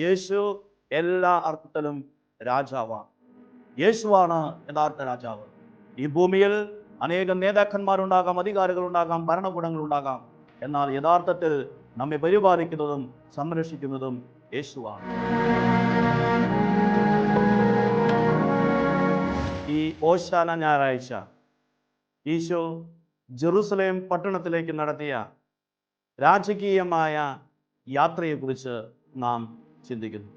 യേശു എല്ലാ അർത്ഥത്തിലും രാജാവാണ്. യേശുവാണ് യഥാർത്ഥ രാജാവ്. ഈ ഭൂമിയിൽ അനേകം നേതാക്കന്മാരുണ്ടാകാം, അധികാരികളുണ്ടാകാം, ഭരണകൂടങ്ങളുണ്ടാകാം. എന്നാൽ യഥാർത്ഥത്തിൽ നമ്മെ പരിപാലിക്കുന്നതും സംരക്ഷിക്കുന്നതും യേശുവാണ്. ഈ ഓശാന ഞായറാഴ്ച ഈശോ ജെറുസലേം പട്ടണത്തിലേക്ക് നടത്തിയ രാജകീയമായ യാത്രയെക്കുറിച്ച് നാം ചിന്തിക്കുന്നു.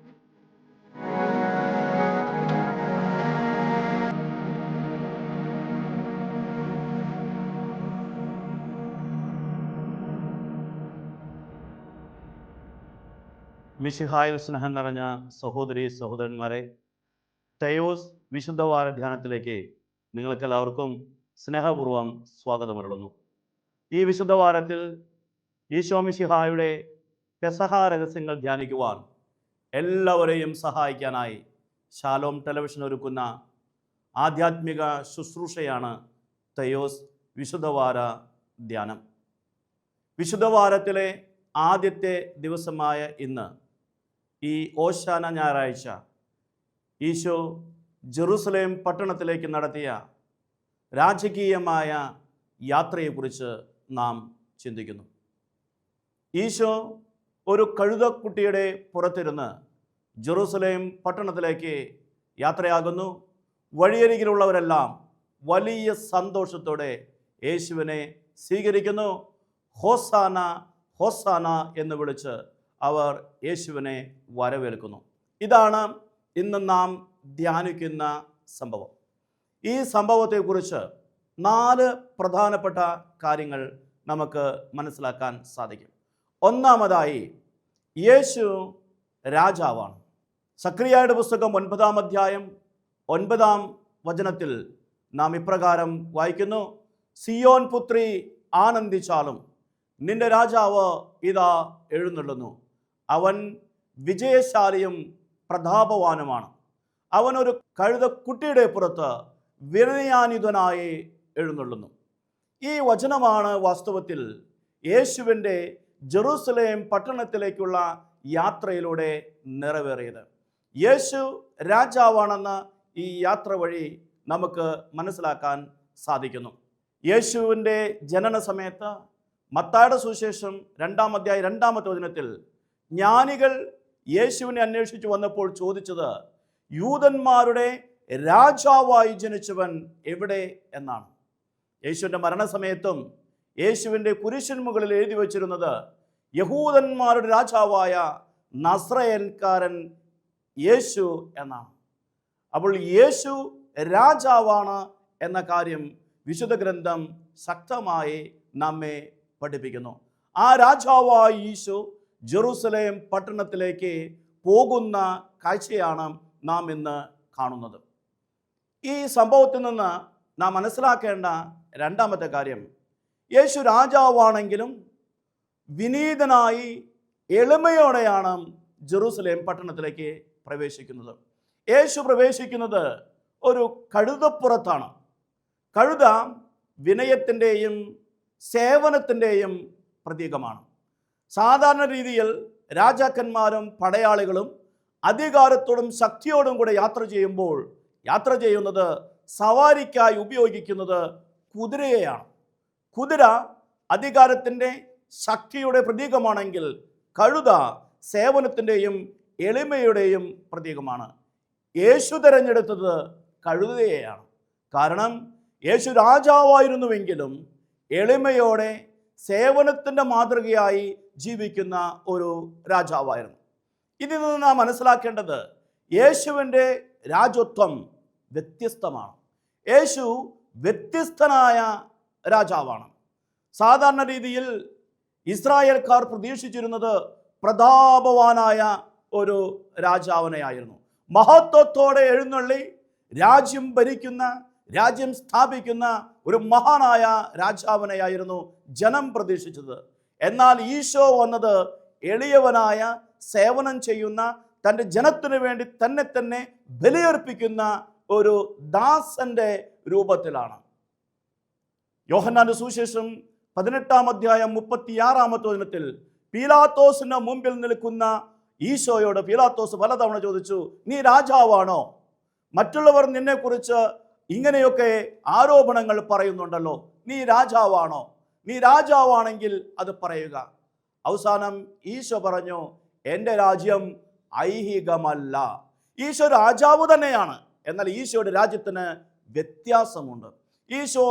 മിശിഹായിൽ സ്നേഹം നിറഞ്ഞ സഹോദരി സഹോദരന്മാരെ, തെയോസ് വിശുദ്ധവാര ധ്യാനത്തിലേക്ക് നിങ്ങൾക്കെല്ലാവർക്കും സ്നേഹപൂർവ്വം സ്വാഗതമരുളുന്നു. ഈ വിശുദ്ധവാരത്തിൽ ഈശോ മിശിഹായുടെ പെസഹ രഹസ്യങ്ങൾ ധ്യാനിക്കുവാൻ എല്ലാവരെയും സഹായിക്കാനായി ശാലോം ടെലിവിഷൻ ഒരുക്കുന്ന ആധ്യാത്മിക ശുശ്രൂഷയാണ് തെയോസ് വിശുദ്ധവാര ധ്യാനം. വിശുദ്ധവാരത്തിലെ ആദ്യത്തെ ദിവസമായ ഇന്ന്, ഈ ഓശാന ഞായറാഴ്ച, ഈശോ ജെറുസലേം പട്ടണത്തിലേക്ക് നടത്തിയ രാജകീയമായ യാത്രയെക്കുറിച്ച് നാം ചിന്തിക്കുന്നു. ഈശോ ഒരു കഴുതക്കുട്ടിയുടെ പുറത്തിരുന്ന് ജെറുസലേം പട്ടണത്തിലേക്ക് യാത്രയാകുന്നു. വഴിയരികിലുള്ളവരെല്ലാം വലിയ സന്തോഷത്തോടെ യേശുവിനെ സ്വീകരിക്കുന്നു. ഹോസാന ഹോസാന എന്ന് വിളിച്ച് അവർ യേശുവിനെ വരവേൽക്കുന്നു. ഇതാണ് ഇന്ന് നാം ധ്യാനിക്കുന്ന സംഭവം. ഈ സംഭവത്തെക്കുറിച്ച് 4 പ്രധാനപ്പെട്ട കാര്യങ്ങൾ നമുക്ക് മനസ്സിലാക്കാൻ സാധിക്കും. ഒന്നാമതായി, യേശു രാജാവാണ്. സക്രിയായുടെ പുസ്തകം 9-ാം അധ്യായം 9-ാം വചനത്തിൽ നാം ഇപ്രകാരം വായിക്കുന്നു: സിയോൻ പുത്രി ആനന്ദിച്ചാലും, നിന്റെ രാജാവ് ഇതാ എഴുന്നള്ളുന്നു. അവൻ വിജയശാലിയും പ്രതാപവാനുമാണ്. അവനൊരു കഴുതക്കുട്ടിയുടെ പുറത്ത് വിനയാന്വിതനായി എഴുന്നള്ളുന്നു. ഈ വചനമാണ് വാസ്തവത്തിൽ യേശുവിൻ്റെ ജെറുസലേം പട്ടണത്തിലേക്കുള്ള യാത്രയിലൂടെ നിറവേറിയത്. യേശു രാജാവാണെന്ന് ഈ യാത്ര വഴി നമുക്ക് മനസ്സിലാക്കാൻ സാധിക്കുന്നു. യേശുവിൻ്റെ ജനന സമയത്ത് മത്തായിയുടെ സുവിശേഷം 2-ാം അധ്യായം 2-ാമത്തെ വചനത്തിൽ ജ്ഞാനികൾ യേശുവിനെ അന്വേഷിച്ചു വന്നപ്പോൾ ചോദിച്ചത്, യൂതന്മാരുടെ രാജാവായി ജനിച്ചവൻ എവിടെ എന്നാണ്. യേശുവിൻ്റെ മരണസമയത്തും യേശുവിൻ്റെ കുരിശിൻ മുകളിൽ എഴുതി വച്ചിരുന്നത് യഹൂദന്മാരുടെ രാജാവായ നസ്രയൻകാരൻ യേശു എന്നാണ്. അപ്പോൾ യേശു രാജാവാണ് എന്ന കാര്യം വിശുദ്ധ ഗ്രന്ഥം ശക്തമായി നമ്മെ പഠിപ്പിക്കുന്നു. ആ രാജാവായ ഈശോ ജെറുസലേം പട്ടണത്തിലേക്ക് പോകുന്ന കാഴ്ചയാണ് നാം ഇന്ന് കാണുന്നത്. ഈ സംഭവത്തിൽ നിന്ന് നാം മനസ്സിലാക്കേണ്ട രണ്ടാമത്തെ കാര്യം, യേശു രാജാവാണെങ്കിലും വിനീതനായി എളിമയോടെയാണ് ജെറുസലേം പട്ടണത്തിലേക്ക് പ്രവേശിക്കുന്നത്. യേശു പ്രവേശിക്കുന്നത് ഒരു കഴുതപ്പുറത്താണ്. കഴുത വിനയത്തിൻ്റെയും സേവനത്തിൻ്റെയും പ്രതീകമാണ്. സാധാരണ രീതിയിൽ രാജാക്കന്മാരും പടയാളികളും അധികാരത്തോടും ശക്തിയോടും കൂടെ യാത്ര ചെയ്യുന്നത് സവാരിക്കായി ഉപയോഗിക്കുന്നത് കുതിരയെയാണ്. കുതിര അധികാരത്തിൻ്റെ ശക്തിയുടെ പ്രതീകമാണെങ്കിൽ കഴുത സേവനത്തിൻ്റെയും എളിമയുടെയും പ്രതീകമാണ്. യേശു തിരഞ്ഞെടുത്തത് കഴുതയെയാണ്. കാരണം യേശു രാജാവായിരുന്നുവെങ്കിലും എളിമയോടെ സേവനത്തിൻ്റെ മാതൃകയായി ജീവിക്കുന്ന ഒരു രാജാവായിരുന്നു. ഇതിൽ നിന്ന് നാം മനസ്സിലാക്കേണ്ടത് യേശുവിൻ്റെ രാജത്വം വ്യത്യസ്തമാണ്. യേശു വ്യത്യസ്തനായ രാജാവാണ്. സാധാരണ രീതിയിൽ ഇസ്രായേൽക്കാർ പ്രതീക്ഷിച്ചിരുന്നത് പ്രതാപവാനായ ഒരു രാജാവിനെയായിരുന്നു. മഹത്വത്തോടെ എഴുന്നള്ളി രാജ്യം ഭരിക്കുന്ന, രാജ്യം സ്ഥാപിക്കുന്ന ഒരു മഹാനായ രാജാവിനെയായിരുന്നു ജനം പ്രതീക്ഷിച്ചത്. എന്നാൽ ഈശോ വന്നത് എളിയവനായ, സേവനം ചെയ്യുന്ന, തൻ്റെ ജനത്തിനു വേണ്ടി തന്നെ ബലിയർപ്പിക്കുന്ന ഒരു ദാസന്റെ രൂപത്തിലാണ്. യോഹന്നാന്റെ സുവിശേഷം 18-ാം അധ്യായം 36-ാമത്തെ വചനത്തിൽ പീലാത്തോസിന് മുമ്പിൽ നിൽക്കുന്ന ഈശോയോട് പീലാത്തോസ് പലതവണ ചോദിച്ചു, നീ രാജാവാണോ? മറ്റുള്ളവർ നിന്നെക്കുറിച്ച് ഇങ്ങനെയൊക്കെ ആരോപണങ്ങൾ പറയുന്നുണ്ടല്ലോ, നീ രാജാവാണോ? നീ രാജാവാണെങ്കിൽ അത് പറയുക. അവസാനം ഈശോ പറഞ്ഞു, എൻ്റെ രാജ്യം ഐഹികമല്ല. ഈശോ രാജാവ് തന്നെയാണ്, എന്നാൽ ഈശോയുടെ രാജ്യത്തിന് വ്യത്യാസമുണ്ട്. ഈശോ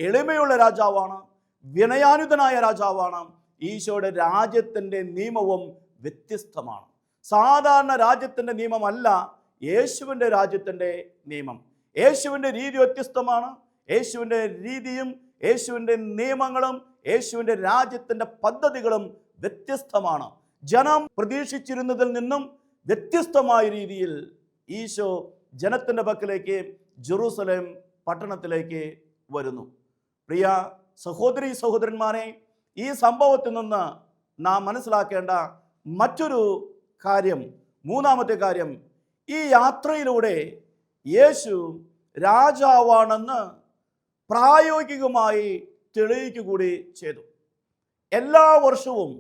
എളിമയുള്ള രാജാവാണ്, വിനയാനുതനായ രാജാവാണ്. ഈശോയുടെ രാജ്യത്തിൻ്റെ നിയമവും വ്യത്യസ്തമാണ്. സാധാരണ രാജ്യത്തിൻ്റെ നിയമമല്ല യേശുവിൻ്റെ രാജ്യത്തിൻ്റെ നിയമം. യേശുവിൻ്റെ രീതി വ്യത്യസ്തമാണ്. യേശുവിൻ്റെ രീതിയും യേശുവിൻ്റെ നിയമങ്ങളും യേശുവിൻ്റെ രാജ്യത്തിൻ്റെ പദ്ധതികളും വ്യത്യസ്തമാണ്. ജനം പ്രതീക്ഷിച്ചിരുന്നതിൽ നിന്നും വ്യത്യസ്തമായ രീതിയിൽ ഈശോ ജനത്തിൻ്റെ പക്കലേക്ക് ജെറൂസലേം പട്ടണത്തിലേക്ക് വരുന്നു. പ്രിയ സഹോദരീ സഹോദരന്മാരെ, ഈ സംഭവത്തിൽ നിന്ന് നാം മനസ്സിലാക്കേണ്ട മറ്റൊരു കാര്യം, മൂന്നാമത്തെ കാര്യം, ഈ യാത്രയിലൂടെ യേശു രാജാവാണെന്ന് പ്രായോഗികമായി തെളിയിക്കുക കൂടി ചെയ്തു. എല്ലാ വർഷവും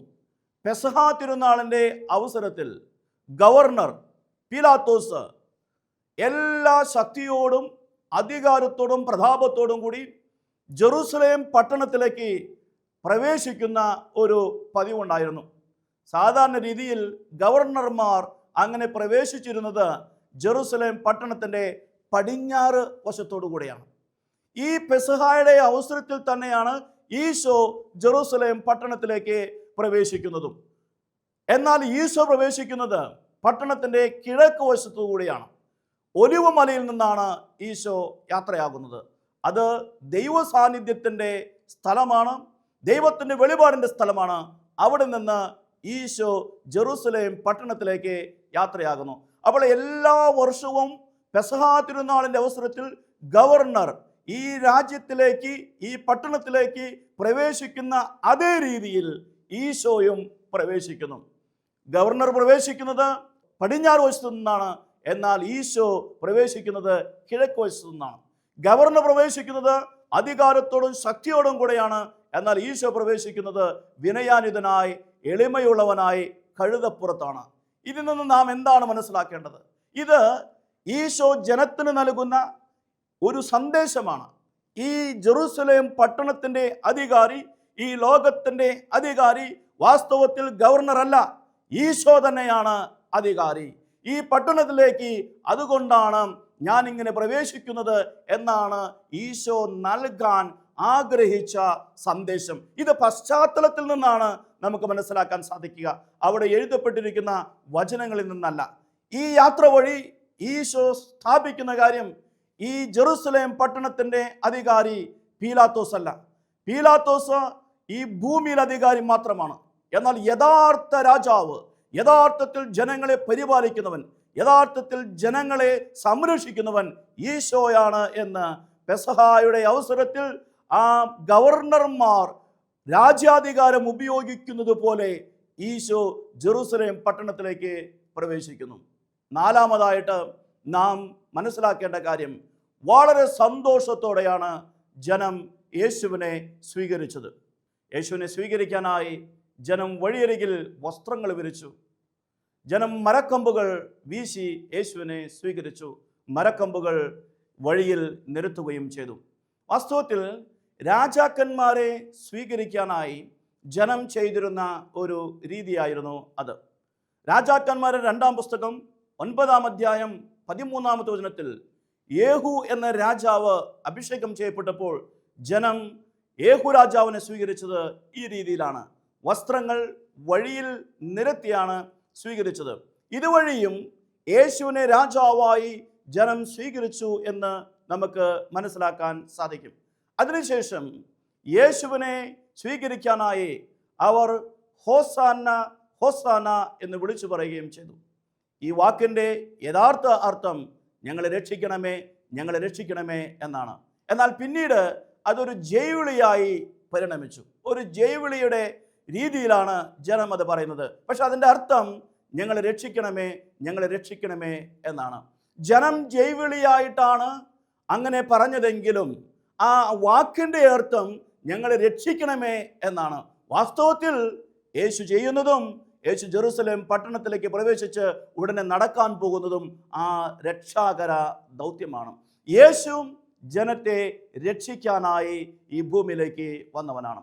പെസഹ തിരുനാളിൻ്റെ അവസരത്തിൽ ഗവർണർ പീലാത്തോസ് എല്ലാ ശക്തിയോടും അധികാരത്തോടും പ്രതാപത്തോടും കൂടി ജെറൂസലേം പട്ടണത്തിലേക്ക് പ്രവേശിക്കുന്ന ഒരു പതിവുണ്ടായിരുന്നു. സാധാരണ രീതിയിൽ ഗവർണർമാർ അങ്ങനെ പ്രവേശിച്ചിരുന്നത് ജെറൂസലേം പട്ടണത്തിൻ്റെ പടിഞ്ഞാറ് വശത്തോടു കൂടെയാണ്. ഈ പെസഹായുടെ അവസരത്തിൽ തന്നെയാണ് ഈശോ ജെറൂസലേം പട്ടണത്തിലേക്ക് പ്രവേശിക്കുന്നതും. എന്നാൽ ഈശോ പ്രവേശിക്കുന്നത് പട്ടണത്തിൻ്റെ കിഴക്ക് വശത്തു കൂടിയാണ്. ഒലിവ് മലയിൽ നിന്നാണ് ഈശോ യാത്രയാകുന്നത്. അത് ദൈവ സാന്നിധ്യത്തിൻ്റെ സ്ഥലമാണ്, ദൈവത്തിൻ്റെ വെളിപാടിൻ്റെ സ്ഥലമാണ്. അവിടെ നിന്ന് ഈശോ ജെറൂസലേം പട്ടണത്തിലേക്ക് യാത്രയാകുന്നു. അപ്പോൾ എല്ലാ വർഷവും പെസഹ തിരുനാളിൻ്റെ അവസരത്തിൽ ഗവർണർ ഈ രാജ്യത്തിലേക്ക്, ഈ പട്ടണത്തിലേക്ക് പ്രവേശിക്കുന്ന അതേ രീതിയിൽ ഈശോയും പ്രവേശിക്കുന്നു. ഗവർണർ പ്രവേശിക്കുന്നത് പടിഞ്ഞാറ് വശത്തു നിന്നാണ്, എന്നാൽ ഈശോ പ്രവേശിക്കുന്നത് കിഴക്ക് വശത്തു നിന്നാണ്. ഗവർണർ പ്രവേശിക്കുന്നത് അധികാരത്തോടും ശക്തിയോടും കൂടെയാണ്, എന്നാൽ ഈശോ പ്രവേശിക്കുന്നത് വിനയാനിതനായി എളിമയുള്ളവനായി കഴുതപ്പുറത്താണ്. ഇതിൽ നിന്ന് നാം എന്താണ് മനസ്സിലാക്കേണ്ടത്? ഇത് ഈശോ ജനത്തിന് നൽകുന്ന ഒരു സന്ദേശമാണ്. ഈ ജെറൂസലേം പട്ടണത്തിൻ്റെ അധികാരി, ഈ ലോകത്തിൻ്റെ അധികാരി വാസ്തവത്തിൽ ഗവർണർ അല്ല, ഈശോ തന്നെയാണ് അധികാരി. ഈ പട്ടണത്തിലേക്ക് അതുകൊണ്ടാണ് ഞാൻ ഇങ്ങനെ പ്രവേശിക്കുന്നത് എന്നാണ് ഈശോ നൽകാൻ ആഗ്രഹിച്ച സന്ദേശം. ഇത് പശ്ചാത്തലത്തിൽ നിന്നാണ് നമുക്ക് മനസ്സിലാക്കാൻ സാധിക്കുക, അവിടെ എഴുതപ്പെട്ടിരിക്കുന്ന വചനങ്ങളിൽ നിന്നല്ല. ഈ യാത്ര വഴി ഈശോ സ്ഥാപിക്കുന്ന കാര്യം, ഈ ജെറൂസലേം പട്ടണത്തിൻ്റെ അധികാരി പീലാത്തോസ് അല്ല. പീലാത്തോസ് ഈ ഭൂമിയിൽ അധികാരി മാത്രമാണ്. എന്നാൽ യഥാർത്ഥ രാജാവ്, യഥാർത്ഥത്തിൽ ജനങ്ങളെ പരിപാലിക്കുന്നവൻ, യഥാർത്ഥത്തിൽ ജനങ്ങളെ സംരക്ഷിക്കുന്നവൻ ഈശോയാണ് എന്ന് പെസഹായുടെ അവസരത്തിൽ ആ ഗവർണർമാർ രാജ്യാധികാരം ഉപയോഗിക്കുന്നത് പോലെ ഈശോ ജെറൂസലേം പട്ടണത്തിലേക്ക് പ്രവേശിക്കുന്നു. നാലാമതായിട്ട് നാം മനസ്സിലാക്കേണ്ട കാര്യം, വളരെ സന്തോഷത്തോടെയാണ് ജനം യേശുവിനെ സ്വീകരിച്ചത്. യേശുവിനെ സ്വീകരിക്കാനായി ജനം വഴിയരികിൽ വസ്ത്രങ്ങൾ വിരിച്ചു. ജനം മരക്കമ്പുകൾ വീശി യേശുവിനെ സ്വീകരിച്ചു. മരക്കമ്പുകൾ വഴിയിൽ നിരത്തുകയും ചെയ്തു. വാസ്തവത്തിൽ രാജാക്കന്മാരെ സ്വീകരിക്കാനായി ജനം ചെയ്തിരുന്ന ഒരു രീതിയായിരുന്നു അത്. രാജാക്കന്മാരുടെ 2-ാം പുസ്തകം 9-ാം അധ്യായം 13-ാമത്തെ വചനത്തിൽ യേഹു എന്ന രാജാവ് അഭിഷേകം ചെയ്യപ്പെട്ടപ്പോൾ ജനം യേഹു രാജാവിനെ സ്വീകരിച്ചത് ഈ രീതിയിലാണ്. വസ്ത്രങ്ങൾ വഴിയിൽ നിരത്തിയാണ് സ്വീകരിച്ചത്. ഇതുവഴിയും യേശുവിനെ രാജാവായി ജനം സ്വീകരിച്ചു എന്ന് നമുക്ക് മനസ്സിലാക്കാൻ സാധിക്കും. അതിനുശേഷം യേശുവിനെ സ്വീകരിക്കാനായി അവർ ഹോസാന ഹോസാന എന്ന് വിളിച്ചു പറയുകയും ചെയ്തു. ഈ വാക്കിൻ്റെ യഥാർത്ഥ അർത്ഥം ഞങ്ങളെ രക്ഷിക്കണമേ, ഞങ്ങളെ രക്ഷിക്കണമേ എന്നാണ്. എന്നാൽ പിന്നീട് അതൊരു ജൈവിളിയായി പരിണമിച്ചു. ഒരു ജൈവിളിയുടെ രീതിയിലാണ് ജനം അത് പറയുന്നത്. പക്ഷെ അതിൻ്റെ അർത്ഥം ഞങ്ങളെ രക്ഷിക്കണമേ, ഞങ്ങളെ രക്ഷിക്കണമേ എന്നാണ്. ജനം ജൈവിളിയായിട്ടാണ് അങ്ങനെ പറഞ്ഞതെങ്കിലും ആ വാക്കിൻ്റെ അർത്ഥം ഞങ്ങളെ രക്ഷിക്കണമേ എന്നാണ്. വാസ്തവത്തിൽ യേശു ചെയ്യുന്നതും യേശു ജെറുസലേം പട്ടണത്തിലേക്ക് പ്രവേശിച്ച് ഉടനെ നടക്കാൻ പോകുന്നതും ആ രക്ഷാകര ദൗത്യമാണ്. യേശു ജനത്തെ രക്ഷിക്കാനായി ഈ ഭൂമിയിലേക്ക് വന്നവനാണ്.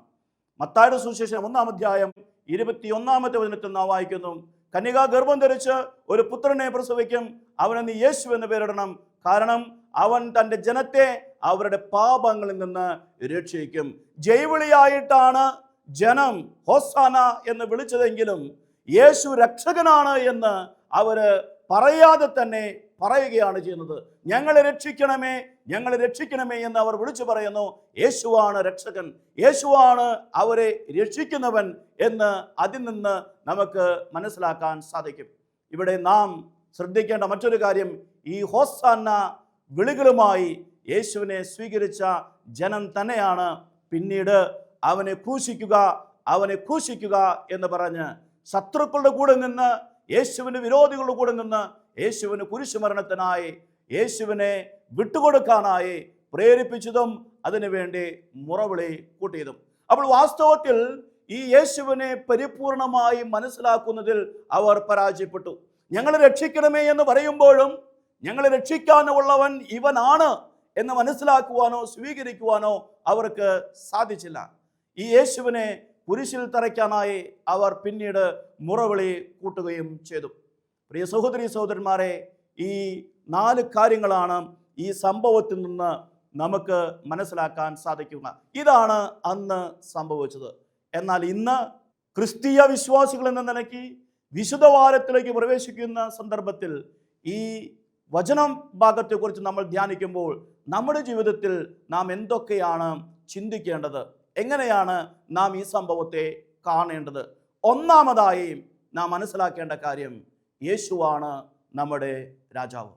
മത്തായിയുടെ സുവിശേഷം 1-ാം അധ്യായം 21-ാമത്തെ വചനത്തിൽ നാം വായിക്കുന്നു, കന്യക ഗർഭം ധരിച്ച് ഒരു പുത്രനെ പ്രസവിക്കും, അവന് നീ യേശു എന്ന് പേരിടണം, കാരണം അവൻ തൻ്റെ ജനത്തെ അവരുടെ പാപങ്ങളിൽ നിന്ന് രക്ഷിക്കും. ജൈവിളിയായിട്ടാണ് ജനം ഹോസാന എന്ന് വിളിച്ചതെങ്കിലും യേശു രക്ഷകനാണ് എന്ന് അവര് പറയാതെ തന്നെ പറയുകയാണ് ചെയ്യുന്നത്. ഞങ്ങളെ രക്ഷിക്കണമേ, ഞങ്ങളെ രക്ഷിക്കണമേ എന്ന് അവർ വിളിച്ചു പറയുന്നു. യേശുവാണ് രക്ഷകൻ, യേശുവാണ് അവരെ രക്ഷിക്കുന്നവൻ എന്ന് അതിൽ നിന്ന് നമുക്ക് മനസ്സിലാക്കാൻ സാധിക്കും. ഇവിടെ നാം ശ്രദ്ധിക്കേണ്ട മറ്റൊരു കാര്യം, ഈ ഹോസാന വിളികളുമായി യേശുവിനെ സ്വീകരിച്ച ജനം തന്നെയാണ് പിന്നീട് അവനെ ക്രൂശിക്കുക, അവനെ ക്രൂശിക്കുക എന്ന് പറഞ്ഞ് ശത്രുക്കളുടെ കൂടെ നിന്ന്, യേശുവിൻ്റെ വിരോധികളുടെ കൂടെ നിന്ന് യേശുവിന് കുരിശുമരണത്തിനായി, യേശുവിനെ വിട്ടുകൊടുക്കാനായി പ്രേരിപ്പിച്ചതും അതിനുവേണ്ടി മുറവിളി കൂട്ടിയതും. അപ്പോൾ വാസ്തവത്തിൽ ഈ യേശുവിനെ പരിപൂർണമായി മനസ്സിലാക്കുന്നതിൽ അവർ പരാജയപ്പെട്ടു. ഞങ്ങളെ രക്ഷിക്കണമേ എന്ന് പറയുമ്പോഴും ഞങ്ങളെ രക്ഷിക്കാനുള്ളവൻ ഇവനാണ് എന്ന് മനസ്സിലാക്കുവാനോ സ്വീകരിക്കുവാനോ അവർക്ക് സാധിച്ചില്ല. ഈ യേശുവിനെ കുരിശിൽ തറയ്ക്കാനായി അവർ പിന്നീട് മുറവിളി കൂട്ടുകയും ചെയ്തു. പ്രിയ സഹോദരീ സഹോദരന്മാരെ, ഈ 4 കാര്യങ്ങളാണ് ഈ സംഭവത്തിൽ നിന്ന് നമുക്ക് മനസ്സിലാക്കാൻ സാധിക്കുക. ഇതാണ് അന്ന് സംഭവിച്ചത്. എന്നാൽ ഇന്ന് ക്രിസ്തീയ വിശ്വാസികൾ എന്ന നിലയ്ക്ക് വിശുദ്ധവാരത്തിലേക്ക് പ്രവേശിക്കുന്ന സന്ദർഭത്തിൽ ഈ വചനം ഭാഗത്തെക്കുറിച്ച് നമ്മൾ ധ്യാനിക്കുമ്പോൾ നമ്മുടെ ജീവിതത്തിൽ നാം എന്തൊക്കെയാണ് ചിന്തിക്കേണ്ടത്, എങ്ങനെയാണ് നാം ഈ സംഭവത്തെ കാണേണ്ടത്? ഒന്നാമതായി നാം മനസ്സിലാക്കേണ്ട കാര്യം, യേശുവാണ് നമ്മുടെ രാജാവ്,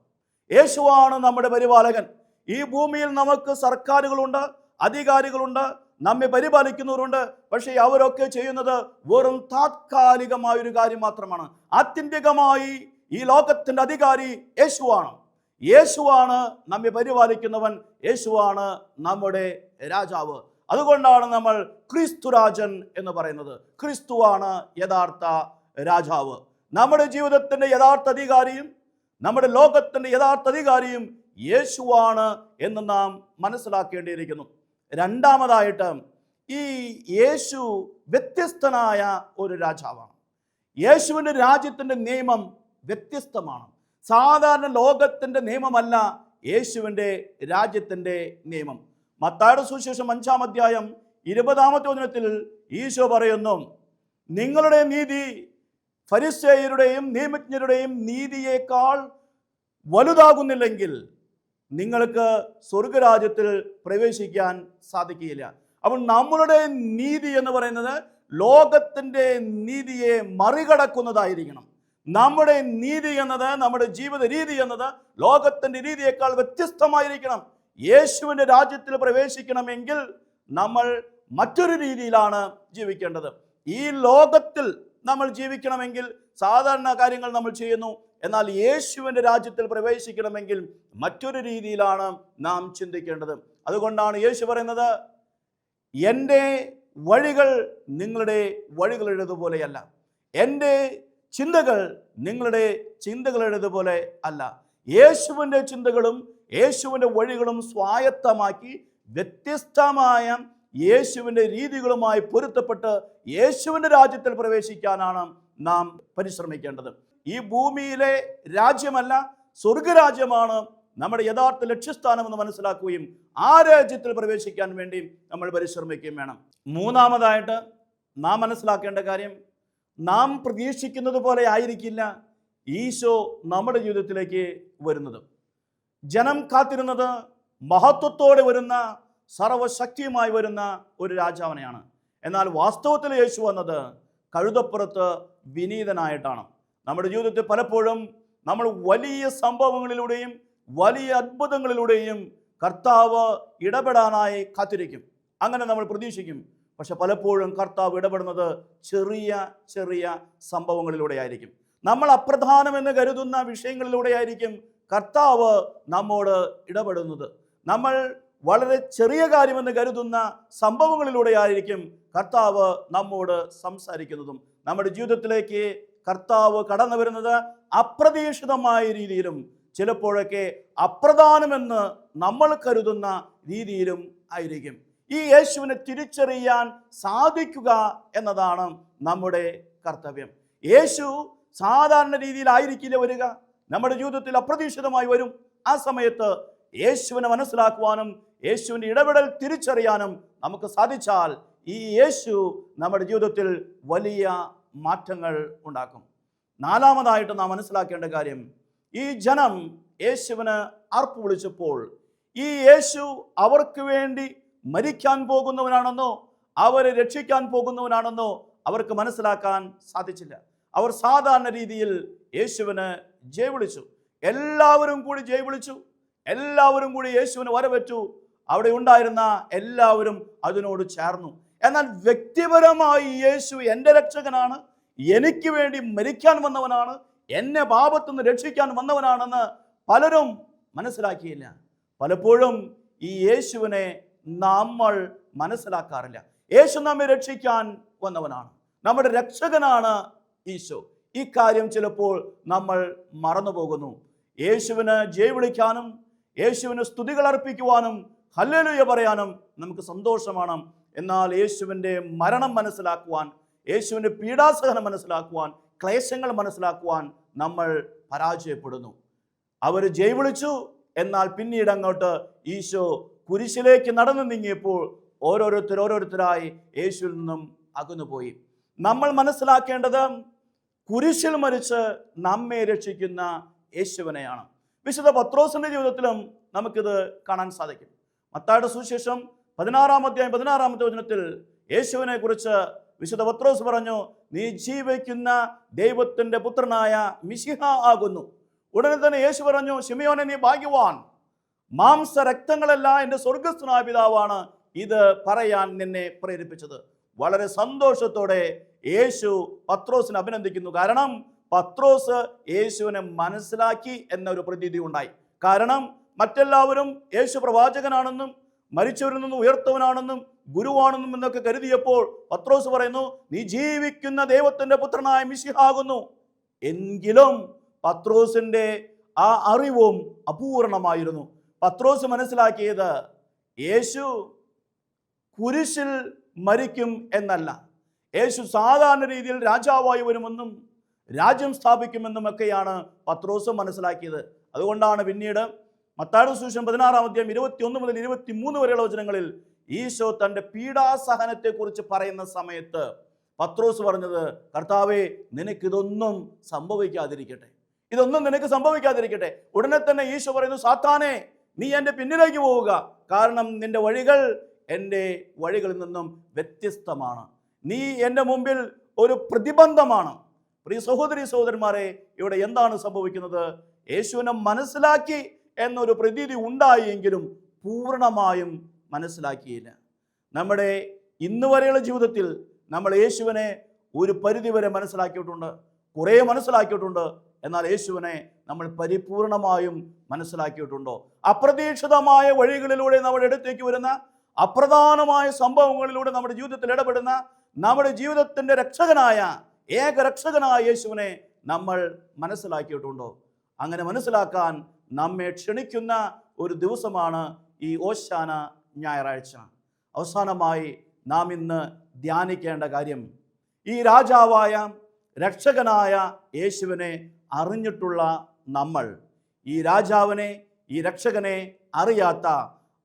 യേശുവാണ് നമ്മുടെ പരിപാലകൻ. ഈ ഭൂമിയിൽ നമുക്ക് സർക്കാരുകളുണ്ട്, അധികാരികളുണ്ട്, നമ്മെ പരിപാലിക്കുന്നവരുണ്ട്. പക്ഷേ അവരൊക്കെ ചെയ്യുന്നത് വെറും താത്കാലികമായൊരു കാര്യം മാത്രമാണ്. ആത്യന്തികമായി ഈ ലോകത്തിൻ്റെ അധികാരി യേശുവാണ്. യേശുവാണ് നമ്മെ പരിപാലിക്കുന്നവൻ, യേശുവാണ് നമ്മുടെ രാജാവ്. അതുകൊണ്ടാണ് നമ്മൾ ക്രിസ്തുരാജൻ എന്ന് പറയുന്നത്. ക്രിസ്തുവാണ് യഥാർത്ഥ രാജാവ്. നമ്മുടെ ജീവിതത്തിൻ്റെ യഥാർത്ഥ അധികാരിയും നമ്മുടെ ലോകത്തിൻ്റെ യഥാർത്ഥ അധികാരിയും യേശുവാണ് എന്ന് നാം മനസ്സിലാക്കേണ്ടിയിരിക്കുന്നു. രണ്ടാമതായിട്ട്, ഈ യേശു വ്യത്യസ്തനായ ഒരു രാജാവാണ്. യേശുവിൻ്റെ രാജ്യത്തിൻ്റെ നിയമം വ്യത്യസ്തമാണ്. സാധാരണ ലോകത്തിൻ്റെ നിയമമല്ല യേശുവിൻ്റെ രാജ്യത്തിൻ്റെ നിയമം. മത്തായിയുടെ സുവിശേഷം 5-ാം അധ്യായം 20-ാമത്തെ വചനത്തിൽ ഈശോ പറയുന്നു, നിങ്ങളുടെ നീതി ഫരിസേയരുടെയും നിയമജ്ഞരുടെയും നീതിയേക്കാൾ വലുതാകുന്നില്ലെങ്കിൽ നിങ്ങൾക്ക് സ്വർഗരാജ്യത്തിൽ പ്രവേശിക്കാൻ സാധിക്കുകയില്ല. അപ്പോൾ നമ്മളുടെ നീതി എന്ന് പറയുന്നത് ലോകത്തിൻ്റെ നീതിയെ മറികടക്കുന്നതായിരിക്കണം. നമ്മുടെ നീതി എന്നത്, നമ്മുടെ ജീവിത രീതി എന്നത് ലോകത്തിൻ്റെ രീതിയേക്കാൾ വ്യത്യസ്തമായിരിക്കണം. യേശുവിൻ്റെ രാജ്യത്തിൽ പ്രവേശിക്കണമെങ്കിൽ നമ്മൾ മറ്റൊരു രീതിയിലാണ് ജീവിക്കേണ്ടത്. ഈ ലോകത്തിൽ നമ്മൾ ജീവിക്കണമെങ്കിൽ സാധാരണ കാര്യങ്ങൾ നമ്മൾ ചെയ്യുന്നു. എന്നാൽ യേശുവിൻ്റെ രാജ്യത്തിൽ പ്രവേശിക്കണമെങ്കിൽ മറ്റൊരു രീതിയിലാണ് നാം ചിന്തിക്കേണ്ടത്. അതുകൊണ്ടാണ് യേശു പറയുന്നത്, എൻ്റെ വഴികൾ നിങ്ങളുടെ വഴികളുടേതുപോലെയല്ല, എൻ്റെ ചിന്തകൾ നിങ്ങളുടെ ചിന്തകളുടേതുപോലെ അല്ല. യേശുവിൻ്റെ ചിന്തകളും യേശുവിൻ്റെ വഴികളും സ്വായത്തമാക്കി വ്യത്യസ്തമായ യേശുവിൻ്റെ രീതികളുമായി പൊരുത്തപ്പെട്ട് യേശുവിൻ്റെ രാജ്യത്തിൽ പ്രവേശിക്കാനാണ് നാം പരിശ്രമിക്കേണ്ടത്. ഈ ഭൂമിയിലെ രാജ്യമല്ല, സ്വർഗരാജ്യമാണ് നമ്മുടെ യഥാർത്ഥ ലക്ഷ്യസ്ഥാനമെന്ന് മനസ്സിലാക്കുകയും ആ രാജ്യത്തിൽ പ്രവേശിക്കാൻ വേണ്ടി നമ്മൾ പരിശ്രമിക്കുകയും വേണം. മൂന്നാമതായിട്ട് നാം മനസ്സിലാക്കേണ്ട കാര്യം, നാം പ്രതീക്ഷിക്കുന്നത് പോലെ ആയിരിക്കില്ല ഈശോ നമ്മുടെ ജീവിതത്തിലേക്ക് വരുന്നത്. ജനം കാത്തിരുന്നത് മഹത്വത്തോടെ വരുന്ന, സർവശക്തിയുമായി വരുന്ന ഒരു രാജാവിനെയാണ്. എന്നാൽ വാസ്തവത്തിൽ യേശു വന്നത് കഴുതപ്പുറത്ത് വിനീതനായിട്ടാണ്. നമ്മുടെ ജീവിതത്തിൽ പലപ്പോഴും നമ്മൾ വലിയ സംഭവങ്ങളിലൂടെയും വലിയ അത്ഭുതങ്ങളിലൂടെയും കർത്താവ് ഇടപെടാനായി കാത്തിരിക്കും, അങ്ങനെ നമ്മൾ പ്രതീക്ഷിക്കും. പക്ഷെ പലപ്പോഴും കർത്താവ് ഇടപെടുന്നത് ചെറിയ ചെറിയ സംഭവങ്ങളിലൂടെ ആയിരിക്കും. നമ്മൾ അപ്രധാനമെന്ന് കരുതുന്ന വിഷയങ്ങളിലൂടെയായിരിക്കും കർത്താവ് നമ്മോട് ഇടപെടുന്നത്. നമ്മൾ വളരെ ചെറിയ കാര്യമെന്ന് കരുതുന്ന സംഭവങ്ങളിലൂടെ ആയിരിക്കും കർത്താവ് നമ്മോട് സംസാരിക്കുന്നതും. നമ്മുടെ ജീവിതത്തിലേക്ക് കർത്താവ് കടന്നു വരുന്നത് അപ്രതീക്ഷിതമായ രീതിയിലും ചിലപ്പോഴൊക്കെ അപ്രധാനമെന്ന് നമ്മൾ കരുതുന്ന രീതിയിലും ആയിരിക്കും. ഈ യേശുവിനെ തിരിച്ചറിയാൻ സാധിക്കുക എന്നതാണ് നമ്മുടെ കർത്തവ്യം. യേശു സാധാരണ രീതിയിലായിരിക്കില്ല വരിക, നമ്മുടെ ജീവിതത്തിൽ അപ്രതീക്ഷിതമായി വരും. ആ സമയത്ത് യേശുവിനെ മനസ്സിലാക്കുവാനും യേശുവിൻ്റെ ഇടപെടൽ തിരിച്ചറിയാനും നമുക്ക് സാധിച്ചാൽ ഈ യേശു നമ്മുടെ ജീവിതത്തിൽ വലിയ മാറ്റങ്ങൾ ഉണ്ടാക്കും. നാലാമതായിട്ട് നാം മനസ്സിലാക്കേണ്ട കാര്യം, ഈ ജനം യേശുവിന് ആർപ്പ് വിളിച്ചപ്പോൾ ഈ യേശു അവർക്ക് വേണ്ടി മരിക്കാൻ പോകുന്നവനാണെന്നോ അവരെ രക്ഷിക്കാൻ പോകുന്നവനാണെന്നോ അവർക്ക് മനസ്സിലാക്കാൻ സാധിച്ചില്ല. അവർ സാധാരണ രീതിയിൽ യേശുവിന് ജയ് വിളിച്ചു. എല്ലാവരും കൂടി ജയ് വിളിച്ചു, എല്ലാവരും കൂടി യേശുവിന് വരവേറ്റു. അവിടെ ഉണ്ടായിരുന്ന എല്ലാവരും അതിനോട് ചേർന്നു. എന്നാൽ വ്യക്തിപരമായി യേശു എൻ്റെ രക്ഷകനാണ്, എനിക്ക് വേണ്ടി മരിക്കാൻ വന്നവനാണ്, എന്നെ പാപത്തു നിന്ന് രക്ഷിക്കാൻ വന്നവനാണെന്ന് പലരും മനസ്സിലാക്കിയില്ല. പലപ്പോഴും ഈ യേശുവിനെ നമ്മൾ മനസ്സിലാക്കാറില്ല. യേശു നമ്മെ രക്ഷിക്കാൻ വന്നവനാണ്, നമ്മുടെ രക്ഷകനാണ് ഈശോ. ഈ കാര്യം ചിലപ്പോൾ നമ്മൾ മറന്നുപോകുന്നു. യേശുവിന് ജയ് വിളിക്കാനും യേശുവിന് സ്തുതികൾ അർപ്പിക്കുവാനും ഹല്ലേലൂയ പറയാനും നമുക്ക് സന്തോഷമാണ്. എന്നാൽ യേശുവിൻ്റെ മരണം മനസ്സിലാക്കുവാൻ, യേശുവിൻ്റെ പീഡാസഹനം മനസ്സിലാക്കുവാൻ, ക്ലേശങ്ങൾ മനസ്സിലാക്കുവാൻ നമ്മൾ പരാജയപ്പെടുന്നു. അവർ ജയ് വിളിച്ചു, എന്നാൽ പിന്നീട് അങ്ങോട്ട് ഈശോ കുരിശിലേക്ക് നടന്നു നീങ്ങിയപ്പോൾ ഓരോരുത്തരായി യേശുവിൽ നിന്നും അകന്നുപോയി. നമ്മൾ മനസ്സിലാക്കേണ്ടത് കുരിശിൽ മരിച്ച് നമ്മെ രക്ഷിക്കുന്ന യേശുവിനെയാണ്. വിശുദ്ധ പത്രോസിന്റെ ജീവിതത്തിലും നമുക്കിത് കാണാൻ സാധിക്കും. മത്തായിയുടെ സുവിശേഷം 16-ാം അധ്യായം 16-ാമത്തെ വചനത്തിൽ യേശുവിനെ കുറിച്ച് വിശുദ്ധ പത്രോസ് പറഞ്ഞു, നീ ജീവിക്കുന്ന ദൈവത്തിന്റെ പുത്രനായ മിശിഹ ആകുന്നു. ഉടനെ തന്നെ യേശു പറഞ്ഞു, ശിമയോനെ നീ ഭാഗ്യവാൻ, മാംസരക്തങ്ങളല്ല എൻ്റെ സ്വർഗസ്ഥനായ പിതാവാണ് ഇത് പറയാൻ നിന്നെ പ്രേരിപ്പിച്ചത്. വളരെ സന്തോഷത്തോടെ യേശു പത്രോസിനെ അഭിനന്ദിക്കുന്നു. കാരണം പത്രോസ് യേശുവിനെ മനസ്സിലാക്കി എന്നൊരു പ്രതീതി ഉണ്ടായി. കാരണം മറ്റെല്ലാവരും യേശു പ്രവാചകനാണെന്നും മരിച്ചവരിൽ നിന്ന് ഉയർത്തവനാണെന്നും ഗുരുവാണെന്നും എന്നൊക്കെ കരുതിയപ്പോൾ പത്രോസ് പറയുന്നു, നീ ജീവിക്കുന്ന ദൈവത്തിന്റെ പുത്രനായ മിശിഹാകുന്നു. എങ്കിലും പത്രോസിന്റെ ആ അറിവും അപൂർണമായിരുന്നു. പത്രോസ് മനസ്സിലാക്കിയത് യേശു കുരിശിൽ മരിക്കും എന്നല്ല, യേശു സാധാരണ രീതിയിൽ രാജാവായി വരുമെന്നും രാജ്യം സ്ഥാപിക്കുമെന്നും ഒക്കെയാണ് പത്രോസ് മനസ്സിലാക്കിയത്. അതുകൊണ്ടാണ് പിന്നീട് മത്തായിയുടെ സുവിശേഷം 16-ാം അധ്യായം 21 മുതൽ 23 വരെയുള്ള വചനങ്ങളിൽ ഈശോ തൻ്റെ പീഡാസഹനത്തെക്കുറിച്ച് പറയുന്ന സമയത്ത് പത്രോസ് പറഞ്ഞത്, കർത്താവേ നിനക്കിതൊന്നും സംഭവിക്കാതിരിക്കട്ടെ, ഇതൊന്നും നിനക്ക് സംഭവിക്കാതിരിക്കട്ടെ. ഉടനെ തന്നെ ഈശോ പറയുന്നു, സാത്താനെ നീ എൻ്റെ പിന്നിലേക്ക് പോവുക, കാരണം നിന്റെ വഴികൾ എൻ്റെ വഴികളിൽ നിന്നും വ്യത്യസ്തമാണ്, നീ എൻ്റെ മുമ്പിൽ ഒരു പ്രതിബന്ധമാണ്. പ്രിയ സഹോദരി സഹോദരന്മാരെ, ഇവിടെ എന്താണ് സംഭവിക്കുന്നത്? യേശുവിനെ മനസ്സിലാക്കി എന്നൊരു പ്രതീതി ഉണ്ടായെങ്കിലും പൂർണ്ണമായും മനസ്സിലാക്കിയില്ല. നമ്മുടെ ഇന്ന് വരെയുള്ള ജീവിതത്തിൽ നമ്മൾ യേശുവിനെ ഒരു പരിധിവരെ മനസ്സിലാക്കിയിട്ടുണ്ട്, കുറേ മനസ്സിലാക്കിയിട്ടുണ്ട്. എന്നാൽ യേശുവിനെ നമ്മൾ പരിപൂർണമായും മനസ്സിലാക്കിയിട്ടുണ്ടോ? അപ്രതീക്ഷിതമായ വഴികളിലൂടെ നമ്മുടെ അടുത്തേക്ക് വരുന്ന, അപ്രധാനമായ സംഭവങ്ങളിലൂടെ നമ്മുടെ ജീവിതത്തിൽ ഇടപെടുന്ന, നമ്മുടെ ജീവിതത്തിൻ്റെ രക്ഷകനായ, ഏക രക്ഷകനായ യേശുവിനെ നമ്മൾ മനസ്സിലാക്കിയിട്ടുണ്ടോ? അങ്ങനെ മനസ്സിലാക്കാൻ നമ്മെ ക്ഷണിക്കുന്ന ഒരു ദിവസമാണ് ഈ ഓശാന ഞായറാഴ്ച. അവസാനമായി നാം ഇന്ന് ധ്യാനിക്കേണ്ട കാര്യം, ഈ രാജാവായ രക്ഷകനായ യേശുവിനെ അറിഞ്ഞിട്ടുള്ള നമ്മൾ ഈ രാജാവിനെ, ഈ രക്ഷകനെ അറിയാത്ത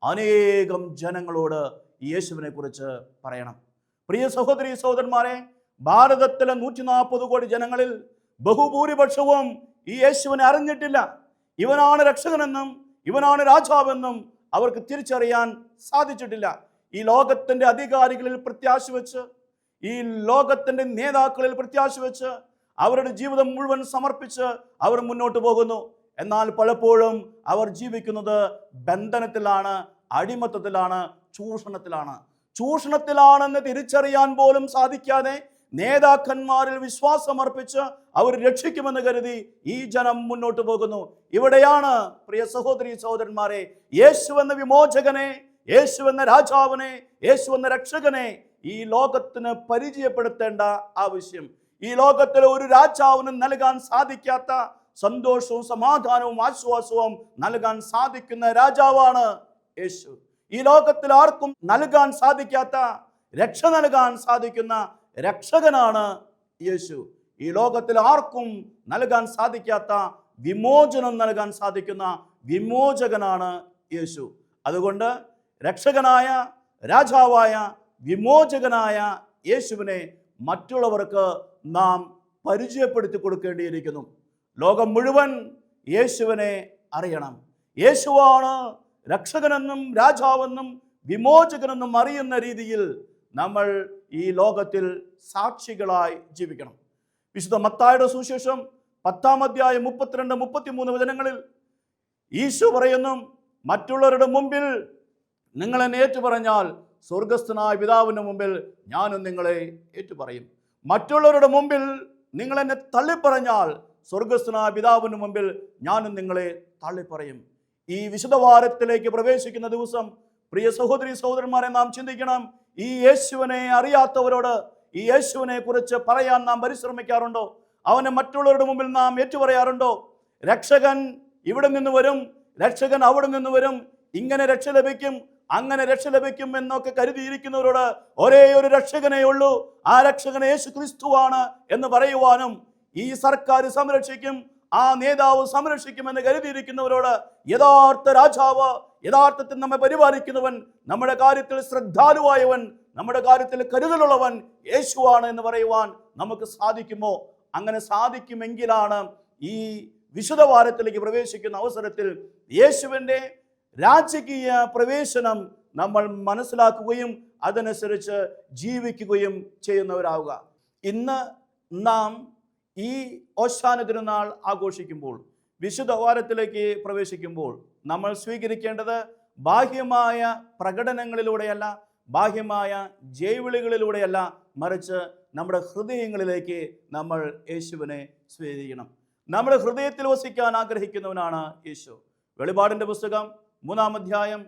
അനേകം ജനങ്ങളോട് ഈ യേശുവിനെ കുറിച്ച് പറയണം. പ്രിയ സഹോദരി സഹോദരന്മാരെ, ഭാരതത്തിലെ 140 കോടി ജനങ്ങളിൽ ബഹുഭൂരിപക്ഷവും ഈ യേശുവിനെ അറിഞ്ഞിട്ടില്ല. ഇവനാണ് രക്ഷകനെന്നും ഇവനാണ് രാജാവെന്നും അവർക്ക് തിരിച്ചറിയാൻ സാധിച്ചിട്ടില്ല. ഈ ലോകത്തിൻ്റെ അധികാരികളിൽ പ്രത്യാശ വെച്ച്, ഈ ലോകത്തിൻ്റെ നേതാക്കളിൽ പ്രത്യാശ വെച്ച് അവരുടെ ജീവിതം മുഴുവൻ സമർപ്പിച്ച് അവർ മുന്നോട്ട് പോകുന്നു. എന്നാൽ പലപ്പോഴും അവർ ജീവിക്കുന്നത് ബന്ധനത്തിലാണ്, അടിമത്തത്തിലാണ്, ചൂഷണത്തിലാണെന്ന് തിരിച്ചറിയാൻ പോലും സാധിക്കാതെ നേതാക്കന്മാരിൽ വിശ്വാസമർപ്പിച്ച് അവർ രക്ഷിക്കുമെന്ന് കരുതി ഈ ജനം മുന്നോട്ട് പോകുന്നു. ഇവിടെയാണ് പ്രിയ സഹോദരി സഹോദരന്മാരെ, യേശു എന്ന വിമോചകനെ യേശു എന്ന രാജാവിനെ, യേശു എന്ന രക്ഷകനെ ഈ ലോകത്തിന് പരിചയപ്പെടുത്തേണ്ട ആവശ്യം, ഈ ലോകത്തിലെ ഒരു രാജാവിനും നൽകാൻ സാധിക്കാത്ത സന്തോഷവും സമാധാനവും ആശ്വാസവും നൽകാൻ സാധിക്കുന്ന രാജാവാണ് യേശു. ഈ ലോകത്തിൽ ആർക്കും നൽകാൻ സാധിക്കാത്ത രക്ഷ നൽകാൻ സാധിക്കുന്ന രക്ഷകനാണ് യേശു. ഈ ലോകത്തിൽ ആർക്കും നൽകാൻ സാധിക്കാത്ത വിമോചനം നൽകാൻ സാധിക്കുന്ന വിമോചകനാണ് യേശു. അതുകൊണ്ട് രക്ഷകനായ, രാജാവായ, വിമോചകനായ യേശുവിനെ മറ്റുള്ളവർക്ക് നാം പരിചയപ്പെടുത്തി കൊടുക്കേണ്ടിയിരിക്കുന്നു. ലോകം മുഴുവൻ യേശുവിനെ അറിയണം. യേശുവാണ് രക്ഷകനെന്നും രാജാവെന്നും വിമോചകനെന്നും അറിയുന്ന രീതിയിൽ നമ്മൾ ഈ ലോകത്തിൽ സാക്ഷികളായി ജീവിക്കണം. വിശുദ്ധ മത്തായിയുടെ സുവിശേഷം 10-ാം അധ്യായം 32-33 വചനങ്ങളിൽ ഈശോ പറയുന്നു, മറ്റുള്ളവരുടെ മുമ്പിൽ നിങ്ങൾ എന്നെ ഏറ്റുപറഞ്ഞാൽ സ്വർഗസ്ഥനായ പിതാവിൻ്റെ മുമ്പിൽ ഞാനും നിങ്ങളെ ഏറ്റുപറയും. മറ്റുള്ളവരുടെ മുമ്പിൽ നിങ്ങൾ എന്നെ തള്ളിപ്പറഞ്ഞാൽ സ്വർഗസ്ഥനായ പിതാവിൻ്റെ മുമ്പിൽ ഞാനും നിങ്ങളെ തള്ളിപ്പറയും. ഈ വിശുദ്ധവാരത്തിലേക്ക് പ്രവേശിക്കുന്ന ദിവസം പ്രിയ സഹോദരി സഹോദരന്മാരെ, നാം ചിന്തിക്കണം, ഈ യേശുവിനെ അറിയാത്തവരോട് ഈ യേശുവിനെ കുറിച്ച് പറയാൻ നാം പരിശ്രമിക്കാറുണ്ടോ? അവനെ മറ്റുള്ളവരുടെ മുമ്പിൽ നാം ഏറ്റുപറയാറുണ്ടോ? രക്ഷകൻ ഇവിടെ നിന്ന് വരും, രക്ഷകൻ അവിടെ നിന്ന് വരും, ഇങ്ങനെ രക്ഷ ലഭിക്കും, അങ്ങനെ രക്ഷ ലഭിക്കും എന്നൊക്കെ കരുതിയിരിക്കുന്നവരോട് ഒരേ ഒരു രക്ഷകനേ ഉള്ളൂ, ആ രക്ഷകൻ യേശു ക്രിസ്തുവാണ് എന്ന് പറയുവാനും, ഈ സർക്കാർ സംരക്ഷിക്കും, ആ നേതാവ് സംരക്ഷിക്കുമെന്ന് കരുതിയിരിക്കുന്നവരോട് യഥാർത്ഥ രാജാവ്, യഥാർത്ഥത്തിൽ നമ്മെ പരിപാലിക്കുന്നവൻ, നമ്മുടെ കാര്യത്തിൽ ശ്രദ്ധാലുവായവൻ, നമ്മുടെ കാര്യത്തിൽ കരുതലുള്ളവൻ യേശുവാണ് എന്ന് പറയുവാൻ നമുക്ക് സാധിക്കുമോ? അങ്ങനെ സാധിക്കുമെങ്കിലാണ് ഈ വിശുദ്ധവാരത്തിലേക്ക് പ്രവേശിക്കുന്ന അവസരത്തിൽ യേശുവിൻ്റെ രാജകീയ പ്രവേശനം നമ്മൾ മനസ്സിലാക്കുകയും അതനുസരിച്ച് ജീവിക്കുകയും ചെയ്യുന്നവരാവുക. ഇന്ന് നാം ഈ ഓശാന തിരുനാൾ ആഘോഷിക്കുമ്പോൾ, വിശുദ്ധവാരത്തിലേക്ക് പ്രവേശിക്കുമ്പോൾ നമ്മൾ സ്വീകരിക്കേണ്ടത് ബാഹ്യമായ പ്രകടനങ്ങളിലൂടെയല്ല, ബാഹ്യമായ ജൈവിളികളിലൂടെയല്ല, മറിച്ച് നമ്മുടെ ഹൃദയങ്ങളിലേക്ക് നമ്മൾ യേശുവിനെ സ്വീകരിക്കണം. നമ്മുടെ ഹൃദയത്തിൽ വസിക്കാൻ ആഗ്രഹിക്കുന്നവനാണ് യേശു. വെളിപാടിൻ്റെ പുസ്തകം 3-ാം അധ്യായം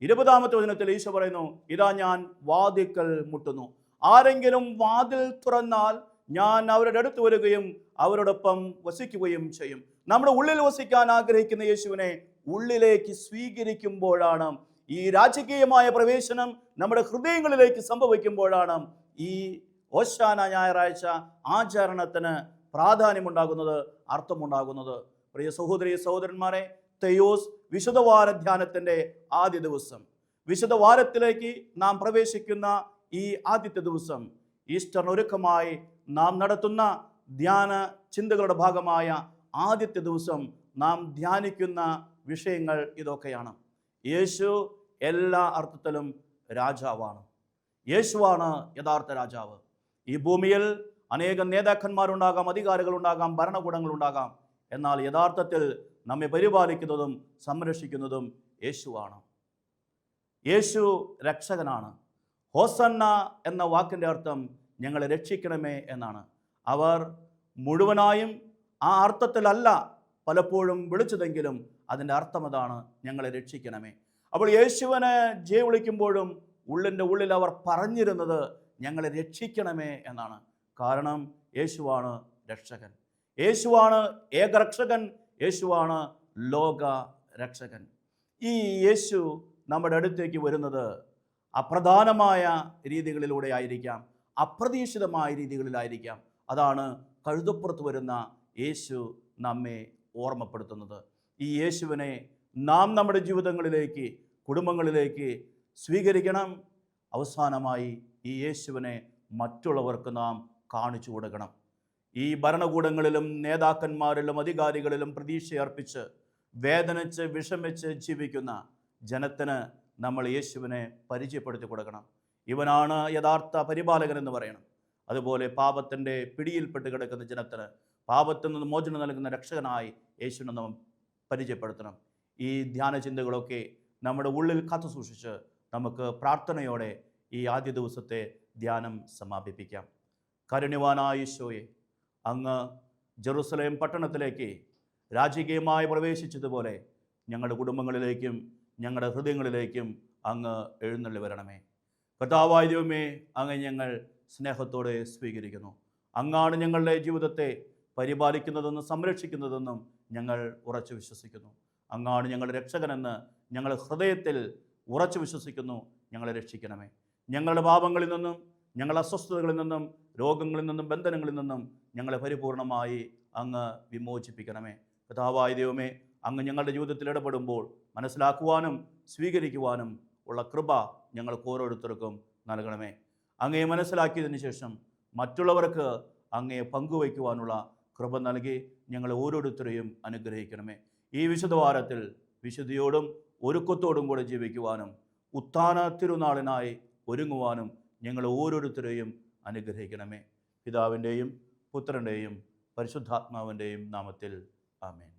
20-ാമത്തെ വചനത്തിൽ ഈശോ പറയുന്നു, ഇതാ ഞാൻ വാതിൽക്കൽ മുട്ടുന്നു, ആരെങ്കിലും വാതിൽ തുറന്നാൽ ഞാൻ അവരുടെ അടുത്ത് വരികയും അവരോടൊപ്പം വസിക്കുകയും ചെയ്യും. നമ്മുടെ ഉള്ളിൽ വസിക്കാൻ ആഗ്രഹിക്കുന്ന യേശുവിനെ ഉള്ളിലേക്ക് സ്വീകരിക്കുമ്പോഴാണ്, ഈ രാജകീയമായ പ്രവേശനം നമ്മുടെ ഹൃദയങ്ങളിലേക്ക് സംഭവിക്കുമ്പോഴാണ് ഈ ഓശാന ഞായറാഴ്ച ആചരണത്തിന് പ്രാധാന്യമുണ്ടാകുന്നത്, അർത്ഥമുണ്ടാകുന്നത്. പ്രിയ സഹോദരി സഹോദരന്മാരെ, തെയോസ് വിശുദ്ധവാര ധ്യാനത്തിൻ്റെ ആദ്യ ദിവസം, വിശുദ്ധവാരത്തിലേക്ക് നാം പ്രവേശിക്കുന്ന ഈ ആദ്യത്തെ ദിവസം, ഈസ്റ്ററിനൊരുക്കമായി നാം നടത്തുന്ന ധ്യാന ചിന്തകളുടെ ഭാഗമായ ആദ്യത്തെ ദിവസം നാം ധ്യാനിക്കുന്ന വിഷയങ്ങൾ ഇതൊക്കെയാണ്. യേശു എല്ലാ അർത്ഥത്തിലും രാജാവാണ്. യേശുവാണ് യഥാർത്ഥ രാജാവ്. ഈ ഭൂമിയിൽ അനേകം നേതാക്കന്മാരുണ്ടാകാം, അധികാരികളുണ്ടാകാം, ഭരണകൂടങ്ങളുണ്ടാകാം, എന്നാൽ യഥാർത്ഥത്തിൽ നമ്മെ പരിപാലിക്കുന്നതും സംരക്ഷിക്കുന്നതും യേശുവാണ്. യേശു രക്ഷകനാണ്. ഹോസന്ന എന്ന വാക്കിൻ്റെ അർത്ഥം ഞങ്ങളെ രക്ഷിക്കണമേ എന്നാണ്. അവർ മുഴുവനായും ആ അർത്ഥത്തിലല്ല പലപ്പോഴും വിളിച്ചതെങ്കിലും അതിൻ്റെ അർത്ഥം അതാണ്, ഞങ്ങളെ രക്ഷിക്കണമേ. അപ്പോൾ യേശുവിനെ ജയ വിളിക്കുമ്പോഴും ഉള്ളിൻ്റെ ഉള്ളിൽ അവർ പറഞ്ഞിരുന്നത് ഞങ്ങളെ രക്ഷിക്കണമേ എന്നാണ്. കാരണം യേശുവാണ് രക്ഷകൻ, യേശുവാണ് ഏകരക്ഷകൻ, യേശുവാണ് ലോക രക്ഷകൻ. ഈ യേശു നമ്മുടെ അടുത്തേക്ക് വരുന്നത് അപ്രധാനമായ രീതികളിലൂടെ ആയിരിക്കാം, അപ്രതീക്ഷിതമായ രീതികളിലായിരിക്കാം. അതാണ് കഴുതപ്പുറത്ത് വരുന്ന യേശു നമ്മെ ഓർമ്മപ്പെടുത്തുന്നത്. ഈ യേശുവിനെ നാം നമ്മുടെ ജീവിതങ്ങളിലേക്ക്, കുടുംബങ്ങളിലേക്ക് സ്വീകരിക്കണം. അവസാനമായി ഈ യേശുവിനെ മറ്റുള്ളവർക്ക് നാം കാണിച്ചു കൊടുക്കണം. ഈ ഭരണകൂടങ്ങളിലും നേതാക്കന്മാരിലും അധികാരികളിലും പ്രതീക്ഷയർപ്പിച്ച് വേദനിച്ച് വിഷമിച്ച് ജീവിക്കുന്ന ജനത്തിന് നമ്മൾ യേശുവിനെ പരിചയപ്പെടുത്തി കൊടുക്കണം. ഇവനാണ് യഥാർത്ഥ പരിപാലകൻ എന്ന് പറയണം. അതുപോലെ പാപത്തിൻ്റെ പിടിയിൽപ്പെട്ട് കിടക്കുന്ന ജനത്തിന് പാപത്തിൽ നിന്ന് മോചനം നൽകുന്ന രക്ഷകനായി യേശുവിനെ നാം പരിചയപ്പെടുത്തണം. ഈ ധ്യാന ചിന്തകളൊക്കെ നമ്മുടെ ഉള്ളിൽ കാത്തു സൂക്ഷിച്ച് നമുക്ക് പ്രാർത്ഥനയോടെ ഈ ആദ്യ ദിവസത്തെ ധ്യാനം സമാപിപ്പിക്കാം. കാരുണ്യവാനായ ഈശോയെ, അങ്ങ് ജെറുസലേം പട്ടണത്തിലേക്ക് രാജകീയമായി പ്രവേശിച്ചതുപോലെ ഞങ്ങളുടെ കുടുംബങ്ങളിലേക്കും ഞങ്ങളുടെ ഹൃദയങ്ങളിലേക്കും അങ്ങ് എഴുന്നള്ളി വരണമേ. കർത്താവായ ദൈവമേ, അങ്ങ് ഞങ്ങൾ സ്നേഹത്തോടെ സ്വീകരിക്കുന്നു. അങ്ങാണ് ഞങ്ങളുടെ ജീവിതത്തെ പരിപാലിക്കുന്നതെന്നും സംരക്ഷിക്കുന്നതെന്നും ഞങ്ങൾ ഉറച്ചു വിശ്വസിക്കുന്നു. അങ്ങാണ് ഞങ്ങളുടെ രക്ഷകനെന്ന് ഞങ്ങൾ ഹൃദയത്തിൽ ഉറച്ചു വിശ്വസിക്കുന്നു. ഞങ്ങളെ രക്ഷിക്കണമേ. ഞങ്ങളുടെ പാപങ്ങളിൽ നിന്നും, ഞങ്ങളുടെ അസ്വസ്ഥതകളിൽ നിന്നും, രോഗങ്ങളിൽ നിന്നും, ബന്ധനങ്ങളിൽ നിന്നും ഞങ്ങളെ പരിപൂർണമായി അങ്ങ് വിമോചിപ്പിക്കണമേ. കർത്താവായ ദൈവമേ, അങ്ങ് ഞങ്ങളുടെ ജീവിതത്തിൽ ഇടപെടുമ്പോൾ മനസ്സിലാക്കുവാനും സ്വീകരിക്കുവാനും ഉള്ള കൃപ ഞങ്ങൾക്ക് ഓരോരുത്തർക്കും നൽകണമേ. അങ്ങയെ മനസ്സിലാക്കിയതിന് ശേഷം മറ്റുള്ളവർക്ക് അങ്ങയെ പങ്കുവയ്ക്കുവാനുള്ള കൃപ നൽകി ഞങ്ങളെ ഓരോരുത്തരെയും അനുഗ്രഹിക്കണമേ. ഈ വിശുദ്ധവാരത്തിൽ വിശുദ്ധിയോടും ഒരുക്കത്തോടും കൂടെ ജീവിക്കുവാനും ഉത്ഥാന തിരുനാളിനായി ഒരുങ്ങുവാനും ഞങ്ങൾ ഓരോരുത്തരെയും അനുഗ്രഹിക്കണമേ. പിതാവിൻ്റെയും പുത്രൻ്റെയും പരിശുദ്ധാത്മാവിൻ്റെയും നാമത്തിൽ ആമേൻ.